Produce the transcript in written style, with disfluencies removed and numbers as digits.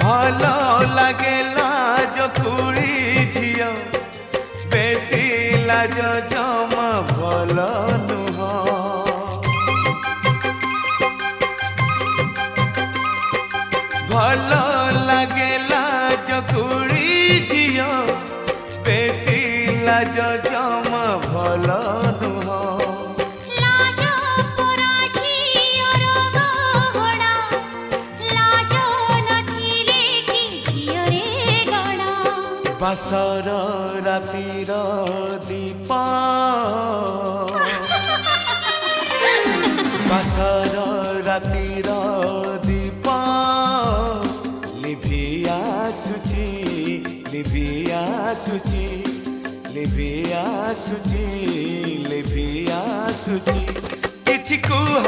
भल लागेला जो कुड़ी झियो बेसी लाज जमा भल नुह। भल लागेला जो कुड़ी झियो बेसी लाज जमा भल नुह। बासर रातिर दीपा बासर रातिर दीपा लिभिया सुची लिभिया सुची लिभिया सुची लिभिया सुची किछि कुह